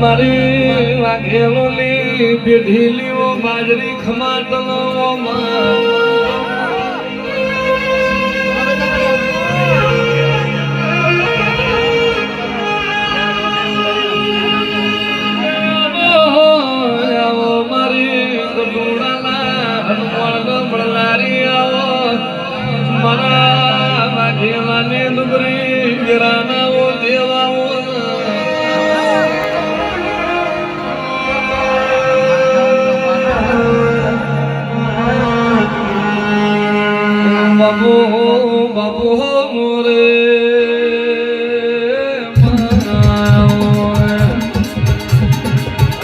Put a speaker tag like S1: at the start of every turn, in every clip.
S1: મારી વાઘેલોની પેઢીલીઓ બાજરી ખમાટલો મારી કટોળાના હનુમાન મળનારી આવો મારા વાઘેલાની ડુંગરી ગરાનાઓ દેવાઓ બાબુ બાબુ મોરે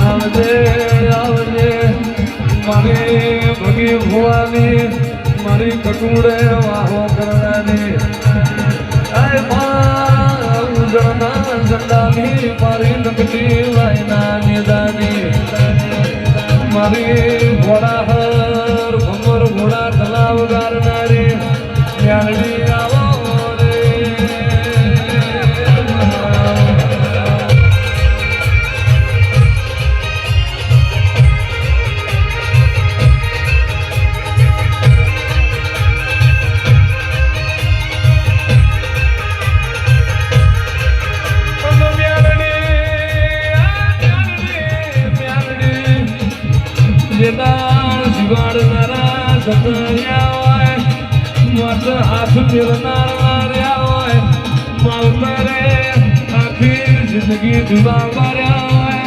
S1: આવજે આવજે મારી ભગી ભુવાની મારી કટુડે વાહો કરવાની ઉજળના ઝંડાની મારી નકટી વાયના નિદાની મારી ઘોડા હર ભમર ઘોડા તલાવ ગારનારી ન્યાલડી આવો રે શિવાડનારા સતર્યા હોય મત હાથ મેળનારા હોય માવતરે આખી જિંદગી જુદા માર્યા હોય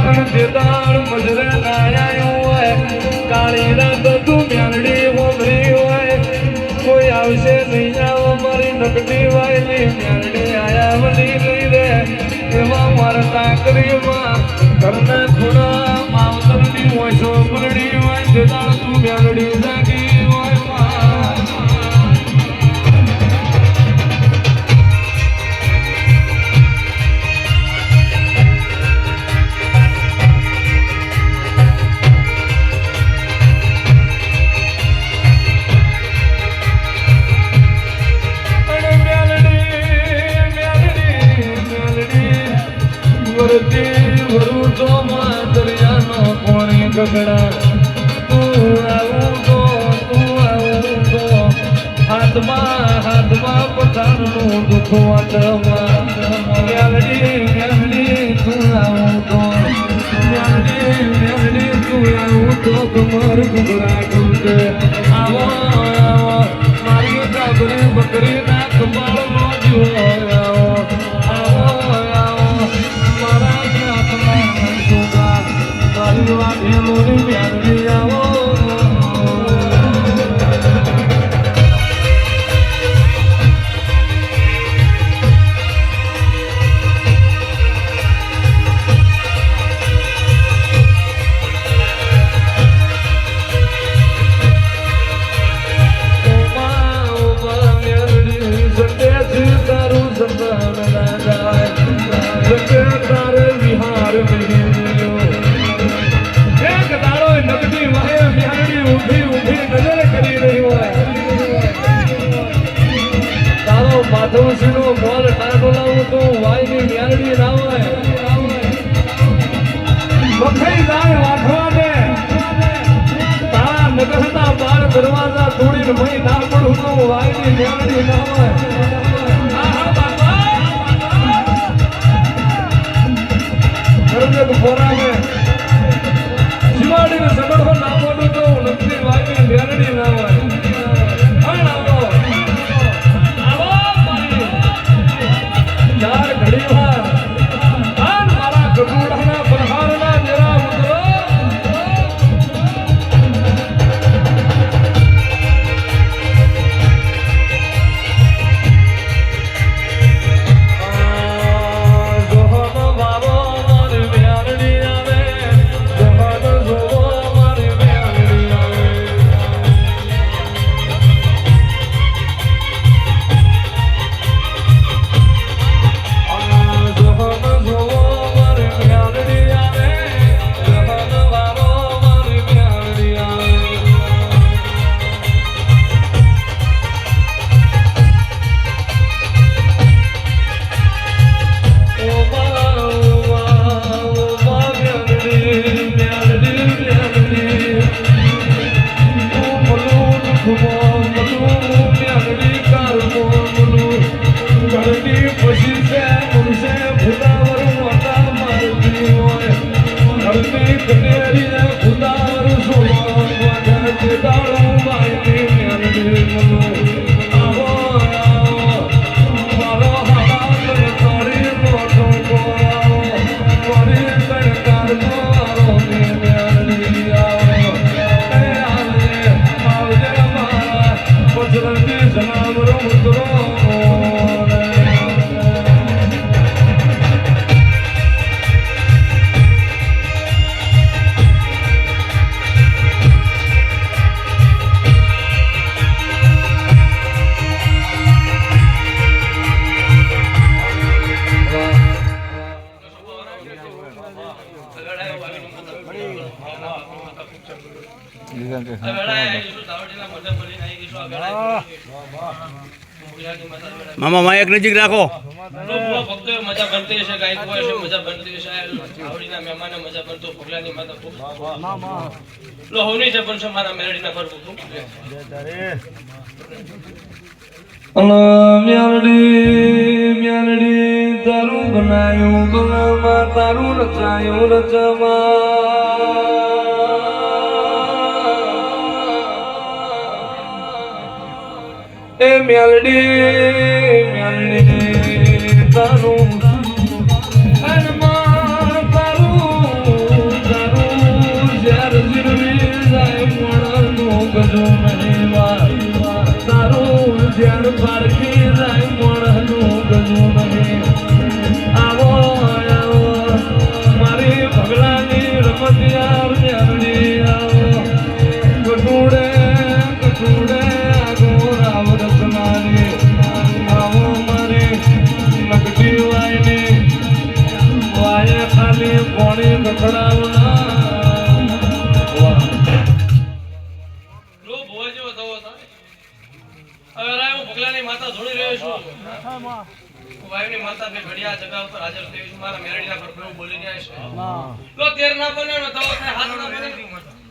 S1: અને દેદાર મજરે નાયા હોય કાળી રાત તું મ્યાલડી હોમરી હોય કોઈ આવશે નહીં આવો મારી નકડી વાયલી મ્યાલડી આયા વળી લઈ રે એવા મારા તાકરીમાં ઘરના ખૂણા માવતરની હોય છો મરડી હોય દેદાર તું મ્યાલડી જાગી હોય ગગડા તું આવું તો હાથમાં પઠાણનું દુઃખ વાટમાં મ્યાલડી તું આવું તો મ્યાલડી તું આવું તો કમર ઘૂઘરા ઢૂંઢે આવો આવો મારી કાબરી બકરી ના કપાળનો જીવો આવો આવો આવો મારા હાથમાં સુગા મારી વાઘેલોની મ્યાલડી આવો તારે વિહાર એક દાડો નગડી વાહે મ્યાલડી ઊભી ઊભી નજર કરી રહી હોય તારો માધવસિંહનો બોલ ટાટો લાવું તો વાયની મ્યાલડી ના હોય વખાઈ જાય વાઠવાને તારા નગરના બાર દરવાજા તોડીને મહી ના પડું તો વાયની મ્યાલડી ના હોય શિવાડીને સગડો ના બોલું તો નકલી વાયની મ્યાલડી ના હોય ચાર ઘડી વાર મારા કટોળાના પ્રહારના જરા ઉતરો હાથમાં બધું મેળવી કારમોનું ઘરની પછી છે મનસે ભૂતાવર મોટા મારતી હોય ઘરની કનેરીને ભૂતાવર સોવા વાડા ચેતાળો માયની મેળવી મનું આવો મારો હાથ તારી મોટો આવો મારી સરકાર મારો મેળવી આવો આવજે મારા પચરંગી જનાવરો મિત્રો
S2: મામા માયક નજીક રાખો.
S3: ભક્તો મજા બનતી હશે, ગાયકો હશે મજા બનતી હશે, આવડીના મહેમાનો મજા બનતો, ભગલાની માતા ખૂબ લો હોની છે પણ છે મારા મેરડીના પર ખૂબ
S1: મ્યાલડી તારું બનાયું બનામાં તારું રચાયું રચમાં એ મ્યાલડી તારું અનમાં તારું જ્યારે જીરવી જાય મોણનું ગજો નહીં વાર તારું જ્યારે પારખી જાય મોણનું ગજો નહીં આવો આવો મારી ભગલાની રમત યાર મ્યાલડી આવો ગટુડે ગટુડે આગો રાવ રચનાની આવો મારી નકટી વાયની વાય ખાલી કોણી કકડાવના
S3: લો ભોવા જેવો થવો થાય. હવે રાય હું ભગલાની માતા જોડી રહ્યો છું, વાયુની માતા બે ઘડિયા જગા ઉપર હાજર થઈ છું, મારા મેરડીના પર પ્રભુ બોલી રહ્યા છે. લો તેર ના બને ને તવો થાય, હાથ ના બને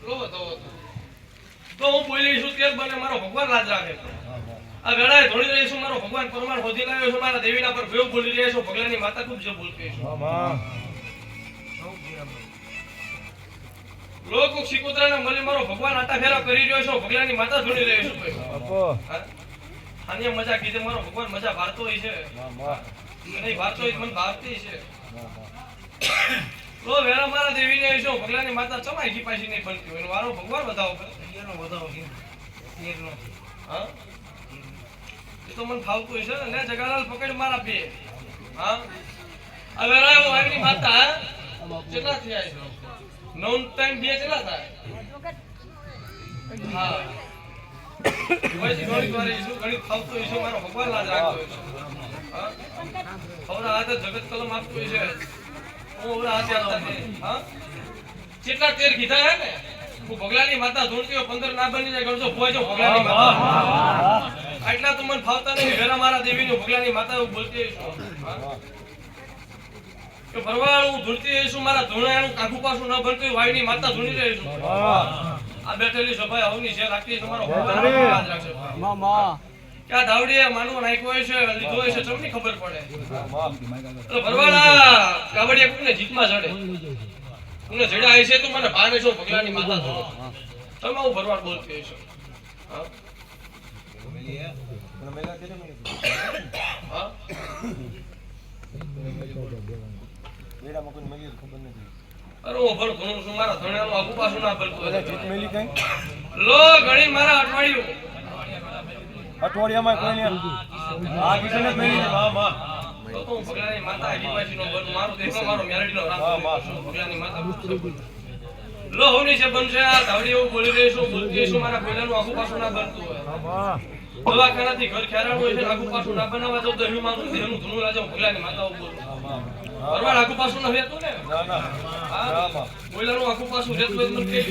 S3: લો તવો તો હું બોલી છું તેર બને, મારો ભગવાન રાજ રાખે. આ વેળાએ ધોળી રહી છું, મારો ભગવાન પરમાર હોધી લાવ્યો છું, મારા દેવીના પર ભેવ બોલી રહ્યા છું, ભગલાની માતા ખૂબ જે બોલતી છે. લોકો શિકોત્રાને મળી મારો ભગવાન આટા ફેરા કરી રહ્યો છું, ભગલાની માતા ધોળી રહ્યો છું. આની મજા કીધે મારો ભગવાન મજા ભારતો હોય છે, નહીં ભારતો હોય મને ભાવતી છે. લો વેરા મારા દેવીને આવી છું, ભગલાની માતા ચમાઈ કી પાછી નહીં બનતી હોય, મારો ભગવાન વધાવો હા એ તો મને ફાવતું હોય છે ને. લે જગાલાલ પકડ મારા બે હા આ વેરા હું આગની માતા કેટલા થયા છે 9 ટાઈમ 2 કેટલા થાય હા વૈસી ગણિત વાળી શું ગણિત ફાવતું હોય છે, મારો ભગવાન લાજ રાખતો હોય છે હા ઓરા હાથે જગત કલમ આપતો હોય છે, હું ઓરા હાથે આપતા નથી હા કેટલા તેર કીધા હે ને હું ભગલાની માતા ધૂણતી હોય 15 ના બની જાય ગણજો ભોય જો ભગલાની માતા આટલા તો મને ફાવતા નહીં. વેરા મારા દેવીની ભગલાની માતા એવું બોલતી હોય કે ભરવાડ હું ધૂણતી રહીશું, મારા ધૂણાનું કાકુ પાછું ન બનતું વાયની માતા ધૂણી રહીશું. આ બેઠેલી સભાએ હવની છે રાખતી તમારો ભગવાન યાદ રાખશે મામા કે આ ધાવડીએ માનવો નાખ્યો હોય છે લીધો હોય છે તમને ખબર પડે. એટલે ભરવાડા કાવડિયા કોને જીતમાં ચડે કોને જડ્યા હોય છે તો મને ભાને છો ભગલાની માતા છો તમે હું ભરવાડ બોલતી હોય છે હા હા અરે હું ભર ઘણું છું, મારા ધણાનું આગુ પાછું ના ભરતું હોય. લો ઘણી મારા
S2: અઠવાડિયામાં કોઈને આ કિશને મેલી માં
S3: તો હું ભગલાની માતા આદિવાસીનો બનું, મારો દેશનો મારો મેરડીનો રામ ભગલાની માતા લો હોની છે બનશે. આ ધાવડી એવું બોલી રહી છું બોલતી છું, મારા કોઈલાનું આગુ પાછું ના ભરતું હોય. દવાખાનાથી ઘર ખેરાડું હોય છે, આગુ પાછું ના બનાવવા જાવ તો હું મારું દેહનું ધૂણું લાજો ભગલાની માતાઓ બોલું. ભરવાડ આગુ પાછું ન રહેતું ને કોઈલાનું આગુ પાછું રહેતું હોય મને કહી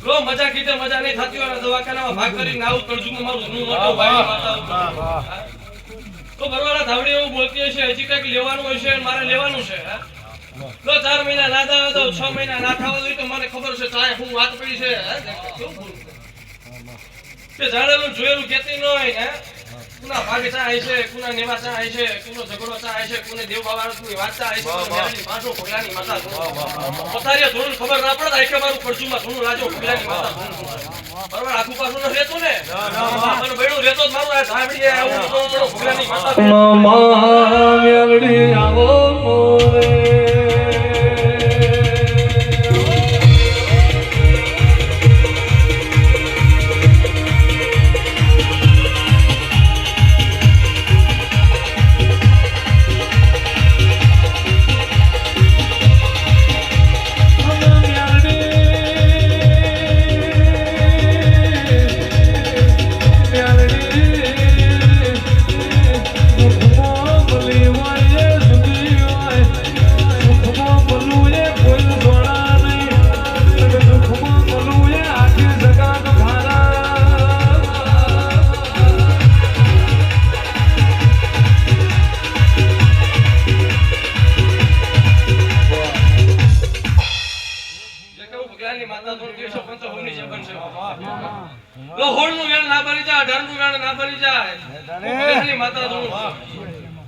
S3: લો મજા કીધે મજા નહીં થતી હોય દવાખાનામાં ભાગ કરીને આવું કરજુમાં મારું ધૂણું મોટો ભાઈ માતાઓ તો ભરવાડા ધાવડી એવું બોલતી હશે હજી કંઈક લેવાનું હશે મારે લેવાનું છે હા તો 4 મહિના ના થાય તો 6 મહિના ના થવા જોઈએ તો મને ખબર છે ચાય હું વાત પડી છે કેવું બોલું કે જાણેલું જોયેલું કેતી ન હોય હે કુના ભાગે ચા આઈ છે કુના નેવા ચા આઈ છે કુનો ઝઘડો ચા આઈ છે કુને દેવ બાબાની વાત ચા આઈ છે મેરડી પાછો ભગલાની માતા પથારીએ થોડું ખબર ના પડે કે મારું પડજુમાં ઘણું લાજો ભગલાની માતા બરાબર આખું પાછું ન રહેતું ને મને બેડું રહેતો જ મારું આ ધાબડીએ આવું તો ભગલાની માતા
S1: મેલડી આવો મોરે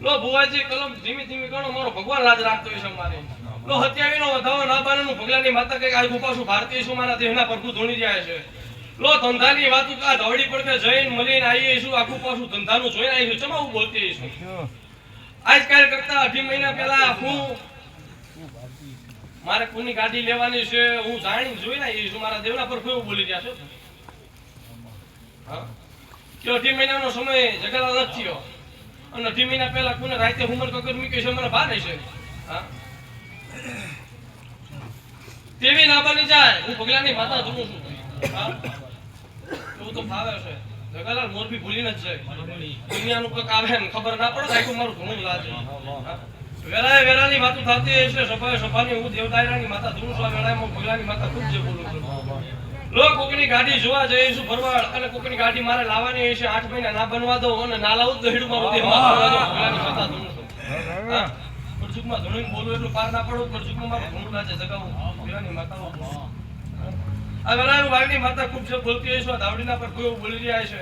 S1: લો ભુવાજી કલમ ધીમી ધીમી ગણો મારો ભગવાન લાજ રાખતો છે અમારે લો હત્યાવીનો વધાવો ના બાનેનું ભગલાની માતા કઈક આ ગુપાસુ ભારતીય શું મારા દેહના પ્રભુ ધોણી જાય છે લો ધંધાની વાતો આ ધવડી પડકે જઈને મળીને આવીએ છું આખું પાછું ધંધાનું જોઈને આવી છું ચમાવું બોલતી છું આજકાલ કરતા 18 મહિના પહેલા હું મારે કોની ગાડી લેવાની છે હું જાણી જોઈને આવી છું મારા દેવના પર કોઈ બોલી રહ્યા છો હા કે 18 મહિનાનો સમય જગલા નથી થયો અને 18 મહિના પહેલા કોને રાતે હુમર કકર મૂકી છે મને બહાર છે હા તેવી ના બની જાય હું ભગલાની માતા જોઉં છું હા એવું તો ભાવે છે જગલાલ મોરબી ભૂલીને જ જાય દુનિયાનું કક આવે ને ખબર ના પડે આખું મારું ઘણું લાગે વેરાએ વેરાની વાતો થતી છે સભાએ સભાની હું દેવદાયરાની માતા જોઉં છું આ વેળામાં ભગલાની માતા ખૂબ જે બોલું છું લો કોકની ગાડી જોવા જઈશું ભરવાડ અને કોકની ગાડી મારે લાવવાની છે 8 મહિના ના બનવા દો અને ના લાવું તો હેડું મારું દેહ ભગલાની માતા જોઉં છું હા કરજુકમાં ધોણીને બોલું એટલું પાર ના પડું કરજુકમાં મારું ઘણું લાગે જગાવું ભગલાની માતા આ વેળાનું વાગની માતા ખૂબ જે બોલતી હોય છે ધાવડીના પર કોઈ બોલી રહ્યા છે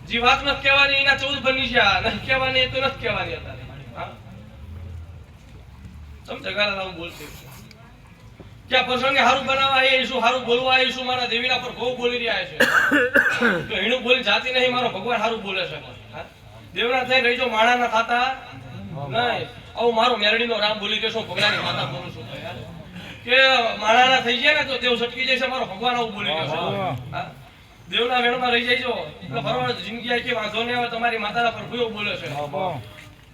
S1: જે વાત નથી કહેવાની એના 14 બની ગયા નથી કહેવાની એ તો નથી કહેવાની અત્યારે હા સમ જગાલા હું બોલતી ક્યાં પ્રસંગે હારું બનાવવા આવીશું હારું બોલવા આવીશું મારા દેવીના પર બહુ બોલી રહ્યા છે તો એનું બોલી જાતી નહીં મારો ભગવાન હારું બોલે છે દેવના થઈ રહીજો માણા ના ખાતા નહીં આવું મારો મેરડીનો રામ બોલી દેશો ભગલાની માતા બોલું છું કે માણા ના થઈ જાય ને તો દેવ છટકી જાય છે મારો ભગવાન આવું બોલી રહ્યો છે દેવના વેણમાં રહી જાય છો એટલે ફરવા જિંદગી આખી વાંધો નહીં આવે તમારી માતાના પર કોઈ બોલે છે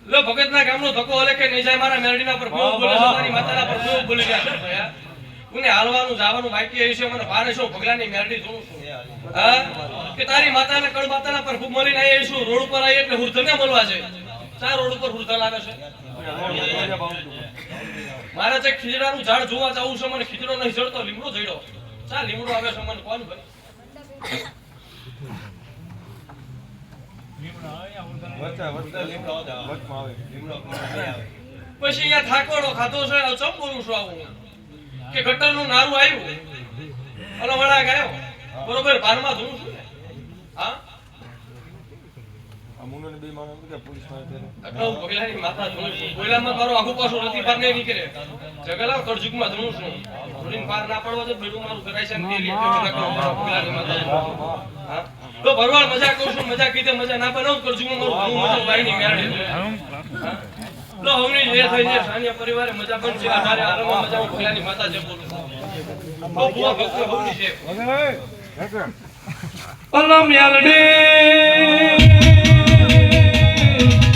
S1: લો ભગતના ગામનો ધક્કો હલે કે નહીં જાય મારા મેરડીના પર કોઈ બોલે છે મારી માતાના પર કોઈ બોલી રહ્યા છે કોને હાલવાનું જવાનું બાકી આવ્યું છે મને ભારે છો ભગલાની મેરડી જોઉં છું હા કે તારી માતાને કળ માતાના પર ખૂબ મળીને આવી છું રોડ ઉપર આવી એટલે હુરધને મળવા છે ચાર રોડ ઉપર હુરધન આવે છે મારે જે ખીજડાનું ઝાડ જોવા જવું છે મને ખીજડો નહીં જડતો લીમડો જડ્યો ચા લીમડો આવે છે મને કોણ ભાઈ પછી અહીંયા થાકોડો ખાતો છે ચમ બોલું છું આવું કે ગટરનું નારું આવ્યું અને વડા ગયો બરોબર ભારમાં ધૂણું છું ને હા
S2: અમુને બે માણસ કે પોલીસ માં
S3: અટલો ભગલાની માતા ધૂણું છું બોલામાં મારો આખું પાછું નથી પાર નહીં નીકળે જગલા કરજુકમાં ધૂણું છું ધૂણીને પાર ના પડવા તો બેડું મારું કરાય છે ને તેલી ભગલાની માતા હા તો ભરવાડ મજા કરું છું મજા કીધે મજા ના બનાવ કરજુકમાં મારું ઘણું મોટું ભાઈની મેરડી લો હવની જે થઈ છે સાનિયા પરિવારે મજા બનશે આધારે આરામમાં મજા હું ભગલાની માતા જે બોલું છું બહુ ભૂવા ભક્તિ હવની છે
S1: અલમ યાલડી